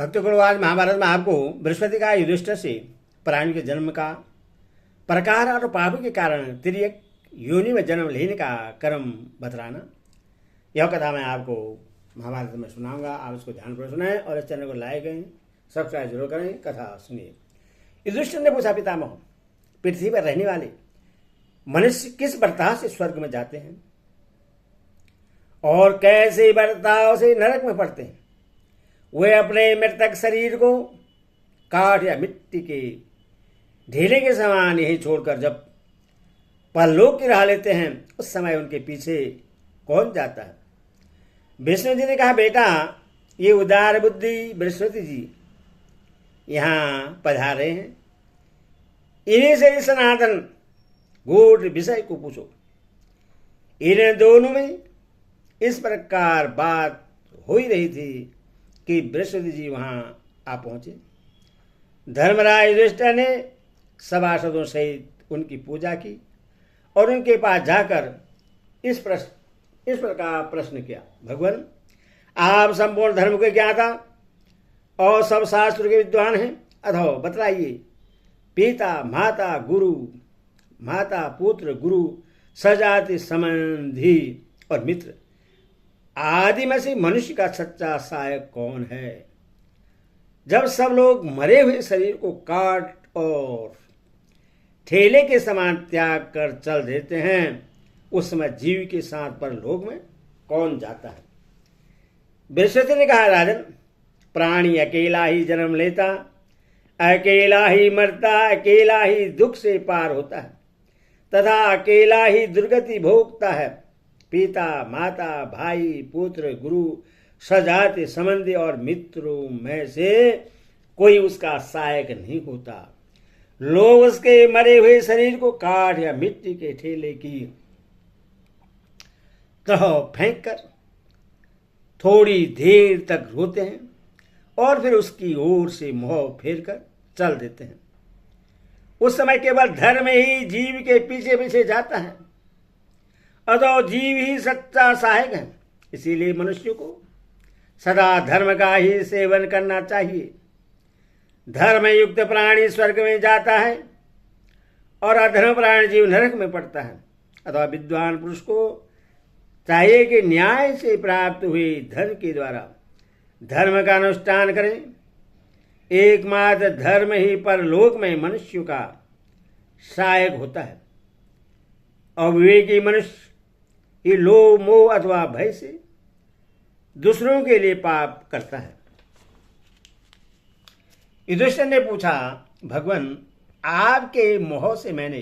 भक्तगणों, आज महाभारत में आपको बृहस्पति का युधिष्ठिर से प्राणी के जन्म का प्रकार और पाप के कारण तिर्यक योनि में जन्म लेने का कर्म बतलाना, यह कथा मैं आपको महाभारत में सुनाऊंगा। आप इसको ध्यानपूर्वक सुनाएं और इस चैनल को लाइक करें, सब्सक्राइब जरूर करें। कथा सुनिए। युधिष्ठिर ने पूछा, पितामह, पृथ्वी पर रहने वाले मनुष्य किस बर्ताव से स्वर्ग में जाते हैं और कैसे बर्ताव से नरक में पड़ते हैं? वे अपने मृतक शरीर को काठ या मिट्टी के ढेले के समान यही छोड़कर जब परलोक की राह लेते हैं, उस समय उनके पीछे कौन जाता है? विष्णु जी ने कहा, बेटा, ये उदार बुद्धि बृहस्पति जी यहाँ पधारे हैं, इन्हीं से इस सनातन गूढ़ विषय को पूछो। इन दोनों में इस प्रकार बात हो ही रही थी कि बृहस्पति जी वहां आ पहुंचे। धर्मराज युधिष्ठिर ने सभासदों सहित उनकी पूजा की और उनके पास जाकर इस प्रकार प्रश्न किया, भगवान, आप संपूर्ण धर्म के ज्ञाता और सब शास्त्र के विद्वान हैं, अथवा बतलाइए, पिता माता गुरु, माता पुत्र गुरु, सजाति संबंधी और मित्र आदि में से मनुष्य का सच्चा सहायक कौन है? जब सब लोग मरे हुए शरीर को काट और ठेले के समान त्याग कर चल देते हैं, उस समय जीव के साथ परलोक में कौन जाता है? बृहस्पति ने कहा, राजन, प्राणी अकेला ही जन्म लेता, अकेला ही मरता, अकेला ही दुख से पार होता है तथा अकेला ही दुर्गति भोगता है। पिता माता भाई पुत्र गुरु सजाति संबंधी और मित्रों में से कोई उसका सहायक नहीं होता। लोग उसके मरे हुए शरीर को काठ या मिट्टी के ठेले की तरह फेंक कर थोड़ी देर तक रोते हैं और फिर उसकी ओर से मुंह फेर कर चल देते हैं। उस समय केवल धर्म ही जीव के पीछे पीछे जाता है, अतः जीव ही सच्चा सहायक है। इसीलिए मनुष्य को सदा धर्म का ही सेवन करना चाहिए। धर्म युक्त प्राणी स्वर्ग में जाता है और अधर्म प्राणी जीव नरक में पड़ता है। अथवा विद्वान पुरुष को चाहिए कि न्याय से प्राप्त हुए धन के द्वारा धर्म का अनुष्ठान करें। एकमात्र धर्म ही परलोक में मनुष्य का सहायक होता है। अविवेकी मनुष्य ये लोभ मोह अथवा भय से दूसरों के लिए पाप करता है। युधिष्ठिर ने पूछा, भगवान, आपके मुंह से मैंने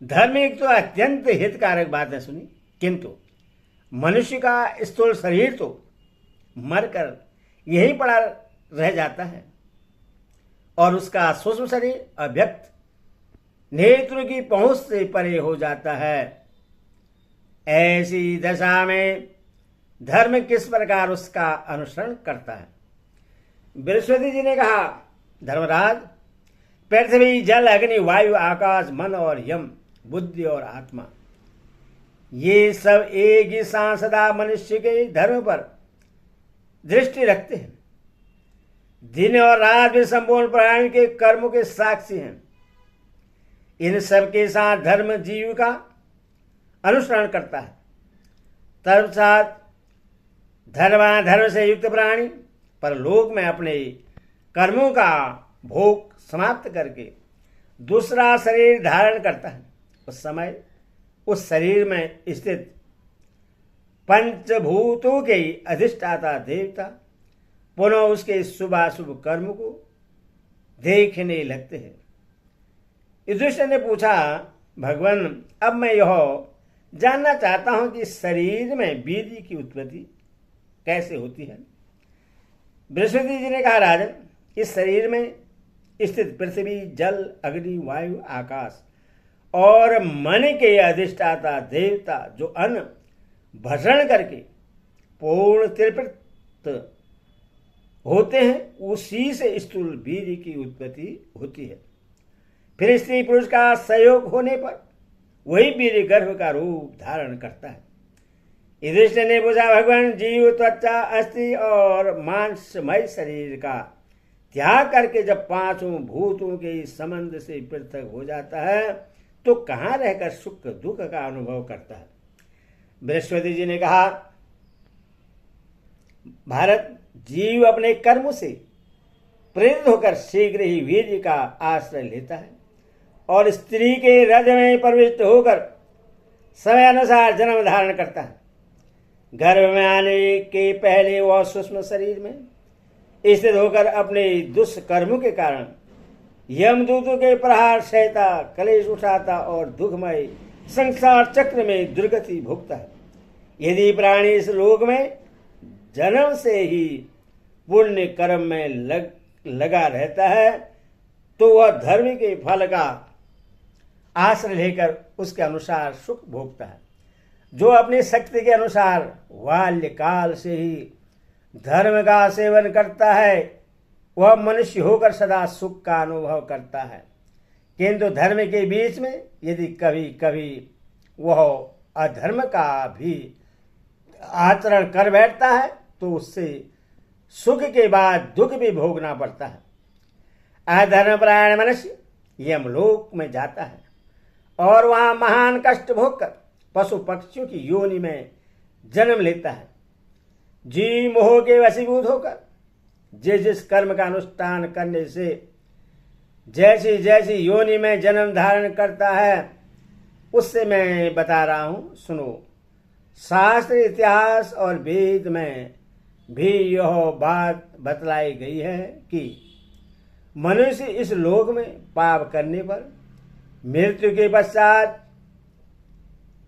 धर्मयुक्त तो अत्यंत हितकारक बातें सुनी, किंतु मनुष्य का स्थूल शरीर तो मरकर यही पड़ा रह जाता है और उसका सूक्ष्म शरीर अव्यक्त नेत्र की पहुंच से परे हो जाता है। ऐसी दशा में धर्म किस प्रकार उसका अनुसरण करता है? बृहस्पति जी ने कहा, धर्मराज, पृथ्वी जल अग्नि वायु आकाश मन और यम बुद्धि और आत्मा, ये सब एक ही साथ सदा मनुष्य के धर्म पर दृष्टि रखते हैं। दिन और रात भी संपूर्ण प्राणी के कर्मों के साक्षी हैं। इन सब के साथ धर्म जीव का अनुसरण करता है। तत्पश्चात धर्म से युक्त प्राणी परलोक में अपने कर्मों का भोग समाप्त करके दूसरा शरीर धारण करता है। उस समय उस शरीर में स्थित पंचभूतों के अधिष्ठाता देवता पुनः उसके शुभाशुभ कर्म को देखने लगते हैं। युधिष्ठिर ने पूछा, भगवान, अब मैं यह जानना चाहता हूं कि शरीर में वीर्य की उत्पत्ति कैसे होती है? बृहस्पति जी ने कहा, राजन, इस शरीर में स्थित पृथ्वी जल अग्नि वायु आकाश और मन के अधिष्ठाता देवता जो अन्न भक्षण करके पूर्ण तृप्त होते हैं, उसी से स्थूल वीर्य की उत्पत्ति होती है। फिर स्त्री पुरुष का सहयोग होने पर वही वीर्य गर्भ का रूप धारण करता है। युधिष्ठिर ने पूछा, भगवान, जीव त्वचा अस्थि और मांसमय शरीर का त्याग करके जब पांचों भूतों के संबंध से पृथक हो जाता है तो कहाँ रहकर सुख दुख का अनुभव करता है? बृहस्पति जी ने कहा, भारत, जीव अपने कर्म से प्रेरित होकर शीघ्र ही वीर्य का आश्रय लेता है और स्त्री के हृदय में प्रविष्ट होकर समय अनुसार जन्म धारण करता है। गर्भ में आने के पहले वह सूक्ष्म शरीर में स्थित होकर अपने दुष्कर्मों के कारण यमदूतों के प्रहार सहता, कलेश उठाता और दुखमय संसार चक्र में दुर्गति भोगता है। यदि प्राणी इस लोक में जन्म से ही पुण्य कर्म में लगा रहता है तो वह धर्म के फल का आश्रय लेकर उसके अनुसार सुख भोगता है। जो अपनी शक्ति के अनुसार बाल्यकाल से ही धर्म का सेवन करता है वह मनुष्य होकर सदा सुख का अनुभव करता है, किंतु धर्म के बीच में यदि कभी कभी वह अधर्म का भी आचरण कर बैठता है तो उससे सुख के बाद दुख भी भोगना पड़ता है। अधर्मपरायण मनुष्य यमलोक में जाता है और वहां महान कष्ट भोगकर पशु पक्षियों की योनि में जन्म लेता है। जी मोह के वशीभूत होकर जिस कर्म का अनुष्ठान करने से जैसी जैसी योनि में जन्म धारण करता है उससे मैं बता रहा हूं, सुनो। शास्त्र, इतिहास और वेद में भी यह बात बतलाई गई है कि मनुष्य इस लोक में पाप करने पर मृत्यु के पश्चात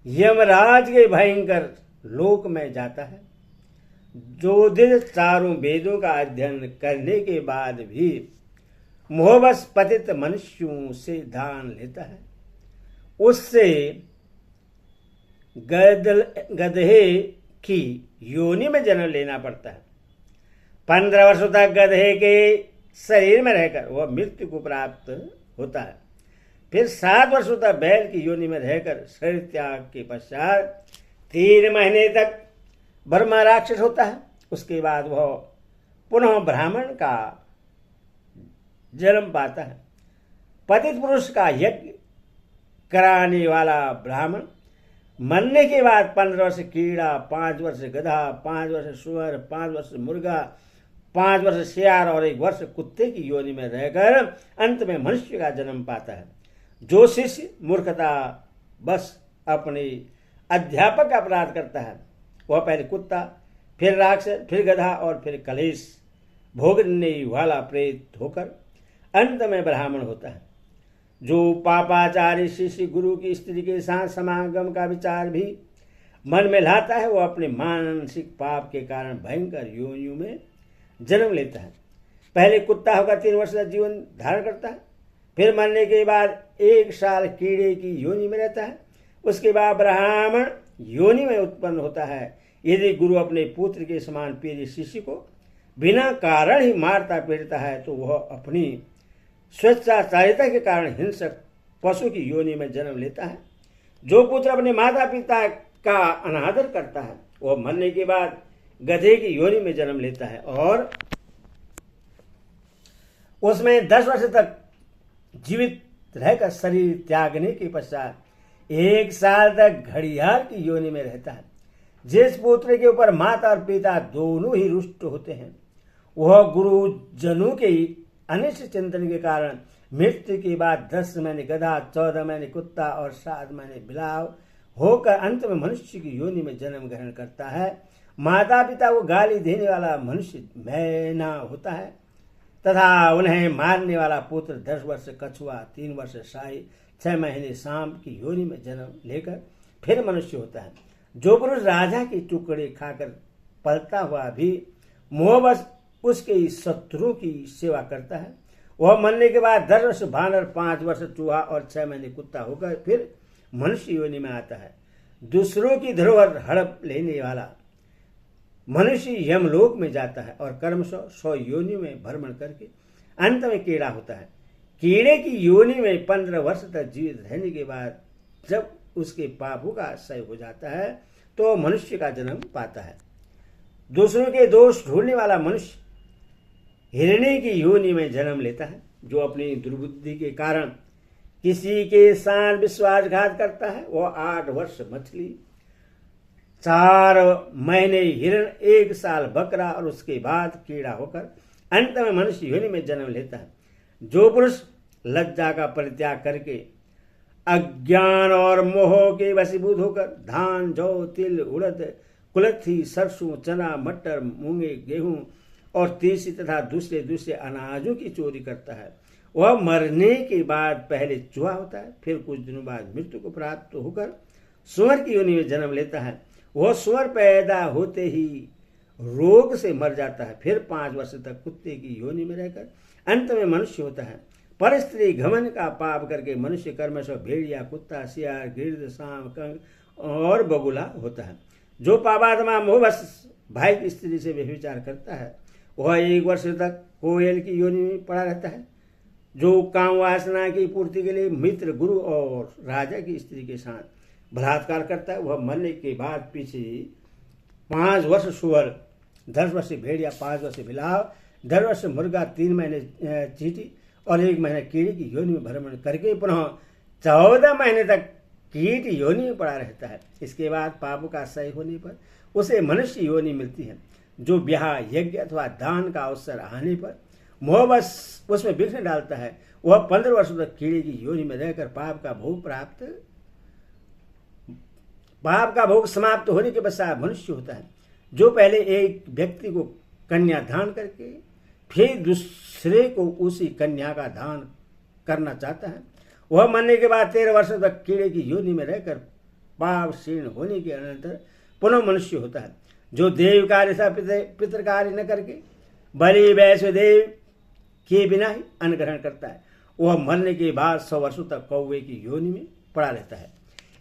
यमराज के भयंकर लोक में जाता है। जो दिन चारों वेदों का अध्ययन करने के बाद भी मोहवश पतित मनुष्यों से दान लेता है उससे गधे की योनि में जन्म लेना पड़ता है। 15 वर्षों तक गधे के शरीर में रहकर वह मृत्यु को प्राप्त होता है। फिर 7 वर्षों तक बैल की योनि में रहकर शरीर त्याग के पश्चात 3 महीने तक ब्रह्मा राक्षस होता है। उसके बाद वह पुनः ब्राह्मण का जन्म पाता है। पतित पुरुष का यज्ञ कराने वाला ब्राह्मण मरने के बाद 15 वर्ष कीड़ा, 5 वर्ष गधा, 5 वर्ष सुअर, 5 वर्ष मुर्गा, 5 वर्ष सियार और 1 वर्ष कुत्ते की योनि में रहकर अंत में मनुष्य का जन्म पाता है। जो शिष्य मूर्खता बस अपने अध्यापक का अपराध करता है वह पहले कुत्ता, फिर राक्षस, फिर गधा और फिर कलेश भोगने वाला प्रेत होकर अंत में ब्राह्मण होता है। जो पापाचारी शिष्य गुरु की स्त्री के साथ समागम का विचार भी मन में लाता है वह अपने मानसिक पाप के कारण भयंकर योनियों में जन्म लेता है। पहले कुत्ता होकर 3 वर्ष का जीवन धारण करता है, फिर मरने के बाद 1 साल कीड़े की योनि में रहता है। उसके बाद ब्राह्मण योनि में उत्पन्न होता है। यदि गुरु अपने पुत्र के समान प्रिय शिष्य को बिना कारण ही मारता पीड़ता है तो वह अपनी स्वेच्छाचारिता के कारण हिंसक पशु की योनि में जन्म लेता है। जो पुत्र अपने माता पिता का अनादर करता है वह मरने के बाद गधे की योनि में जन्म लेता है और उसमें 10 वर्ष तक जीवित रहकर शरीर त्यागने के पश्चात 1 साल तक घड़ियाल की योनि में रहता है। जिस पुत्र के ऊपर माता और पिता दोनों ही रुष्ट होते हैं वह गुरु जनों के अनिष्ट चिंतन के कारण मृत्यु के बाद 10 महीने गधा, 14 महीने कुत्ता और 7 महीने बिलाव होकर अंत में मनुष्य की योनि में जन्म ग्रहण करता है। माता पिता को गाली देने वाला मनुष्य मैना होता है तथा उन्हें मारने वाला पुत्र 10 वर्ष कछुआ, 3 वर्ष शाही, 6 महीने सांप की योनि में जन्म लेकर फिर मनुष्य होता है। जो पुरुष राजा के टुकड़े खाकर पलता हुआ भी मोहवश उसके शत्रुओं की सेवा करता है वह मरने के बाद 10 वर्ष बानर, 5 वर्ष चूहा और 6 महीने कुत्ता होकर फिर मनुष्य योनि में आता है। दूसरों की धरोहर हड़प लेने वाला मनुष्य यमलोक में जाता है और कर्मशः 100 योनियों में भ्रमण करके अंत में कीड़ा होता है। कीड़े की योनि में 15 वर्ष तक जीवित रहने के बाद जब उसके पापों का क्षय हो जाता है तो मनुष्य का जन्म पाता है। दूसरों के दोष ढूंढने वाला मनुष्य हिरणी की योनि में जन्म लेता है, जो अपनी दुर्बुद्धि के कारण किसी के साथ विश्वासघात करता है। वह 8 वर्ष मछली, 4 महीने हिरण, 1 साल बकरा और उसके बाद कीड़ा होकर अंत में मनुष्य योनि में जन्म लेता है। जो पुरुष लज्जा का परित्याग करके अज्ञान और मोह के वशीभूत होकर धान, जौ, तिल, उड़द, कुलथी, सरसों, चना, मटर, मूंगे, गेहूं और तीसी तथा दूसरे अनाजों की चोरी करता है, वह मरने के बाद पहले चूहा होता है, फिर कुछ दिनों बाद मृत्यु को प्राप्त होकर सुअर की योनि में जन्म लेता है। वह सुअर पैदा होते ही रोग से मर जाता है, फिर 5 वर्ष तक कुत्ते की योनि में रहकर अंत में मनुष्य होता है। पर स्त्री घमंड का पाप करके मनुष्य कर्म से भेड़िया, कुत्ता, सियार, गिरध, सांप, कंग और बगुला होता है। जो पापात्मा मोहवश भाई की स्त्री से व्यभिचार करता है, वह 1 वर्ष तक कोयल की योनि में पड़ा रहता है। जो काम वासना की पूर्ति के लिए मित्र, गुरु और राजा की स्त्री के साथ बलात्कार करता है, वह मरने के बाद पीछे 5 वर्ष सुअर, 10 वर्ष भेड़िया, 5 वर्ष बिलाव, 10 वर्ष मुर्गा, 3 महीने चींटी और 1 महीने कीड़ी की योनि में भ्रमण करके पुनः 14 महीने तक कीट योनि में पड़ा रहता है। इसके बाद पाप का सही होने पर उसे मनुष्य योनि मिलती है। जो ब्याह, यज्ञ अथवा दान का अवसर आने पर मोहवश उसमें विघ्न डालता है, वह 15 वर्षों तक कीड़े की योनि में रहकर पाप का भोग समाप्त होने के पश्चात मनुष्य होता है। जो पहले एक व्यक्ति को कन्या दान करके फिर दूसरे को उसी कन्या का दान करना चाहता है, वह मरने के बाद 13 वर्षों तक कीड़े की योनि में रहकर पाप क्षीण होने के अनंतर पुनः मनुष्य होता है। जो देव कार्य था पितृ कार्य न करके बलि वैश्वदेव के बिना ही अन्न ग्रहण करता है, वह मरने के बाद 100 वर्षों तक कौवे की योनि में पड़ा रहता है।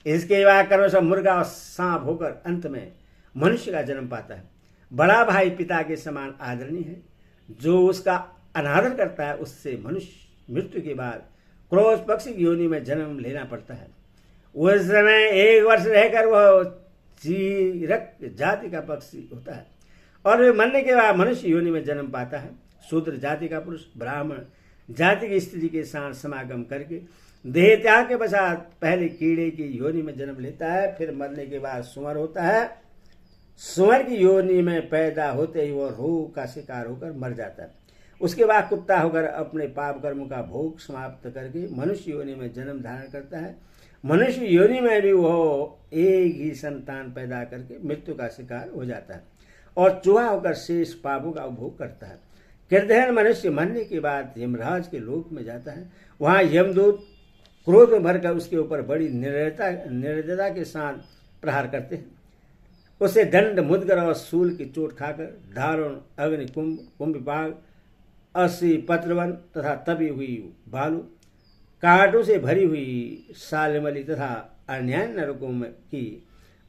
इसके बाद कर्म से मुर्गा और सांप होकर अंत में मनुष्य का जन्म पाता है। बड़ा भाई पिता के समान आदरणीय है। जो उसका अनादर करता है उससे मनुष्य मृत्यु के बाद क्रोध पक्षी की योनि में जन्म लेना पड़ता है। उस समय 1 वर्ष रहकर वह चीरक जाति का पक्षी होता है और मरने के बाद मनुष्य योनि में जन्म पाता है। शूद्र जाति का पुरुष ब्राह्मण जाति की स्त्री के साथ समागम करके देह त्याग के पश्चात पहले कीड़े की योनि में जन्म लेता है, फिर मरने के बाद सुअर होता है। सुअर की योनि में पैदा होते ही वह रोग का शिकार होकर मर जाता है। उसके बाद कुत्ता होकर अपने पाप कर्मों का भोग समाप्त करके मनुष्य योनि में जन्म धारण करता है। मनुष्य योनि में भी वह एक ही संतान पैदा करके मृत्यु का शिकार हो जाता है और चूहा होकर शेष पापों का उपभोग करता है। कृतघ्न मनुष्य मरने के बाद यमराज के लोक में जाता है। वहां यमदूत क्रोध में भरकर उसके ऊपर बड़ी निर्दयता के साथ प्रहार करते हैं। उसे दंड, मुद्गर और सूल की चोट खाकर दारुण, अग्नि, कुंभ, असी, पत्रवन तथा तपी हुई बालू, कांटों से भरी हुई सालमली तथा अन्याय नरकों की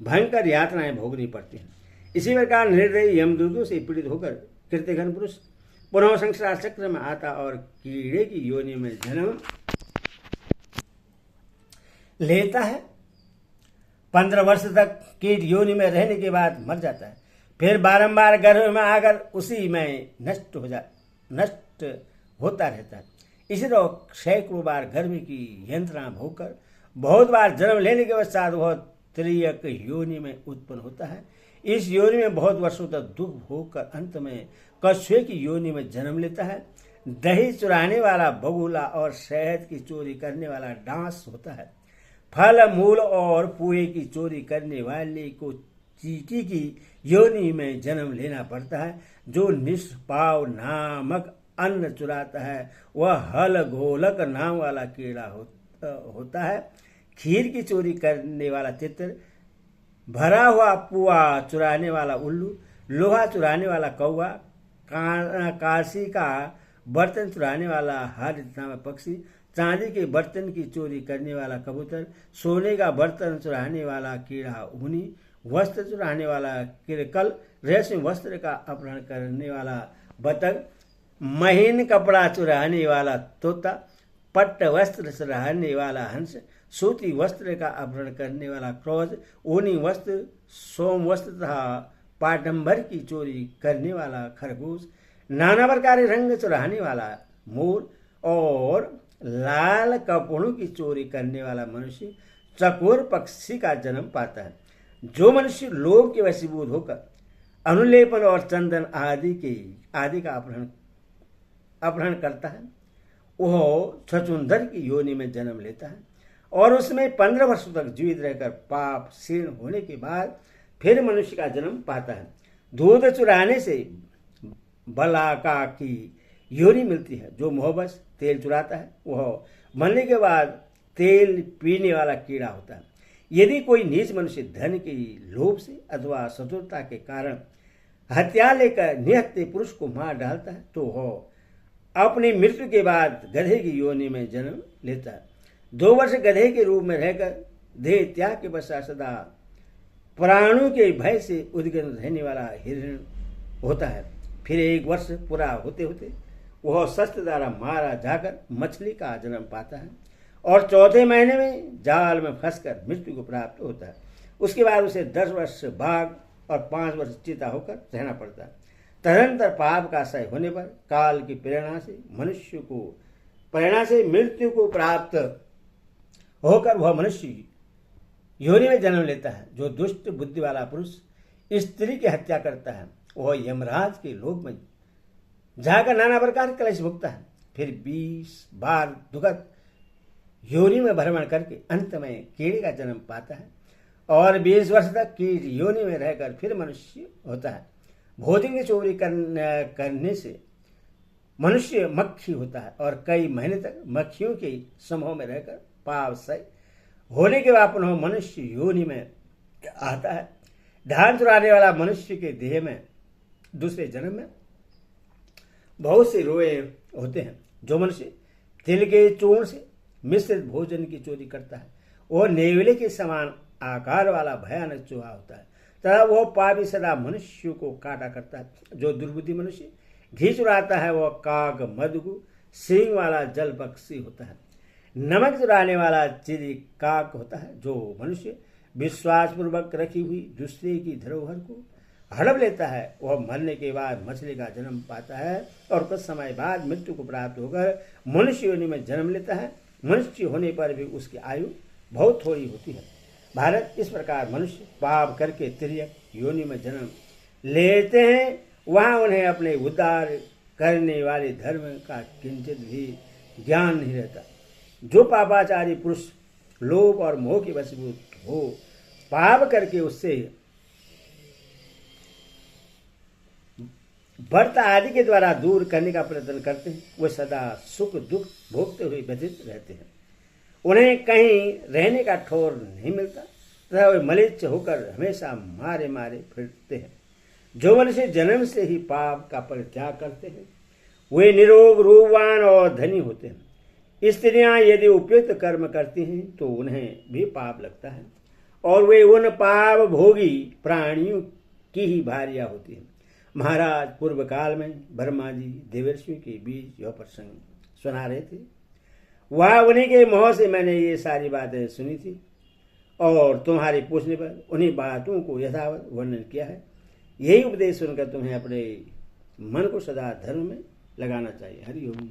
भयंकर यातनाएं भोगनी पड़ती हैं। इसी प्रकार निर्दयी यमदूतों से पीड़ित होकर कृतघ्न पुरुष पुनः संसार चक्र में आता और कीड़े की योनि में जन्म लेता है। 15 वर्ष तक कीट योनि में रहने के बाद मर जाता है, फिर बारंबार गर्भ में आकर उसी में नष्ट होता रहता है। इसी तरह सैकड़ों बार गर्भ की यंत्रणा भोगकर बहुत बार जन्म लेने के पश्चात वह त्रियक योनि में उत्पन्न होता है। इस योनि में बहुत वर्षों तक दुख भोगकर अंत में कछुए की योनि में जन्म लेता है। दही चुराने वाला बगुला और शहद की चोरी करने वाला डांस होता है। फल, मूल और पुए की चोरी करने वाले को चींटी की योनि में जन्म लेना पड़ता है। जो निष्पाव नामक अन्न चुराता है वह हल घोलक नाम वाला कीड़ा होता है। खीर की चोरी करने वाला तितर, भरा हुआ पुआ चुराने वाला उल्लू, लोहा चुराने वाला कौवा, काशी का बर्तन चुराने वाला हारित नामक पक्षी, चांदी के बर्तन की चोरी करने वाला कबूतर, सोने का बर्तन चुराने वाला कीड़ा ऊनी, वस्त्र चुराने वाला किरकल, रेशमी वस्त्र का अपहरण करने वाला बतख, महीन कपड़ा चुराने वाला तोता, पट्ट वस्त्र चुराने वाला हंस, सूती वस्त्र का अपहरण करने वाला क्रोध, ऊनी वस्त्र, सोम वस्त्र तथा पाटंबर की चोरी करने वाला खरगोश, नाना प्रकार रंग चुराने वाला मोर और लाल कपड़ों की चोरी करने वाला मनुष्य चकोर पक्षी का जन्म पाता है। जो मनुष्य लोभ के वशीभूत होकर अनुलेपन और चंदन आदि का अपहरण करता है, वह छछूंदर की योनि में जन्म लेता है और उसमें 15 वर्षों तक जीवित रहकर पाप क्षीण होने के बाद फिर मनुष्य का जन्म पाता है। दूध चुराने से बलाका की योनि मिलती है। जो मोहबस तेल चुराता है वह मरने के बाद तेल पीने वाला कीड़ा होता है। यदि कोई नीच मनुष्य धन के लोभ से अथवा शत्रुता के कारण हत्या लेकर निहत्थे पुरुष को मार डालता है तो वह अपनी मृत्यु के बाद गधे की योनि में जन्म लेता है। 2 वर्ष गधे के रूप में रहकर देह त्याग के पश्चात सदा प्राणों के भय से उद्विग्न रहने वाला हिरण होता है। फिर 1 वर्ष पूरा होते होते वह शस्त्र द्वारा मारा जाकर मछली का जन्म पाता है और 4थे महीने में जाल में फंसकर मृत्यु को प्राप्त होता है। उसके बाद उसे 10 वर्ष बाघ और 5 वर्ष चीता होकर रहना पड़ता है। तदनंतर पाप का क्षय होने पर काल की प्रेरणा से मृत्यु को प्राप्त होकर वह मनुष्य योनि में जन्म लेता है। जो दुष्ट बुद्धि वाला पुरुष स्त्री की हत्या करता है वह यमराज के लोक में जाकर नाना प्रकार के क्लेश भुगता है। फिर 20 बार दुखद योनि में भ्रमण करके अंत में कीड़े का जन्म पाता है और 20 वर्ष तक कीट योनि में रहकर फिर मनुष्य होता है। भोजन की चोरी करने से मनुष्य मक्खी होता है और कई महीने तक मक्खियों के समूह में रहकर पाप क्षय होने के बाद पुनः मनुष्य योनि में आता है। धान चुराने वाला मनुष्य के देह में दूसरे जन्म में बहुत से रोए होते हैं। जो मनुष्य तिल के चूर्ण से मिश्रित भोजन की चोरी करता है वह नेवले के समान आकार वाला भयानक चूहा होता है तथा वह पापी सदा मनुष्य को काटा करता है। जो दुर्बुद्धि मनुष्य घी चुराता है वह काग मदगु सींग वाला जल पक्षी होता है। नमक चुराने वाला चिरी काक होता है। जो मनुष्य विश्वासपूर्वक रखी हुई दूसरे की धरोहर को हड़प लेता है वह मरने के बाद मछली का जन्म पाता है और कुछ समय बाद मृत्यु को प्राप्त होकर मनुष्य योनि में जन्म लेता है। मनुष्य होने पर भी उसकी आयु बहुत थोड़ी होती है। भारत इस प्रकार मनुष्य पाप करके तिर्यक योनि में जन्म लेते हैं, वहां उन्हें अपने उद्धार करने वाले धर्म का किंचित भी ज्ञान नहीं रहता। जो पापाचारी पुरुष लोभ और मोह के वशीभूत हो पाप करके उससे व्रत आदि के द्वारा दूर करने का प्रयत्न करते हैं वे सदा सुख दुख भोगते हुए व्यतीत रहते हैं। उन्हें कहीं रहने का ठौर नहीं मिलता तथा वे मलिच्छ होकर हमेशा मारे मारे फिरते हैं। जो मनुष्य जन्म से ही पाप का परित्याग करते हैं वे निरोग रूपवान और धनी होते हैं। स्त्रियां यदि उपयुक्त कर्म करती हैं तो उन्हें भी पाप लगता है और वे उन पाप भोगी प्राणियों की ही भार्या होती हैं। महाराज पूर्व काल में ब्रह्मा जी देवर्षियों के बीच यह प्रसंग सुना रहे थे। वह उन्हीं के मुँह से मैंने ये सारी बातें सुनी थी और तुम्हारे पूछने पर उन्हीं बातों को यथावत वर्णन किया है। यही उपदेश सुनकर तुम्हें अपने मन को सदा धर्म में लगाना चाहिए। हरि ओम।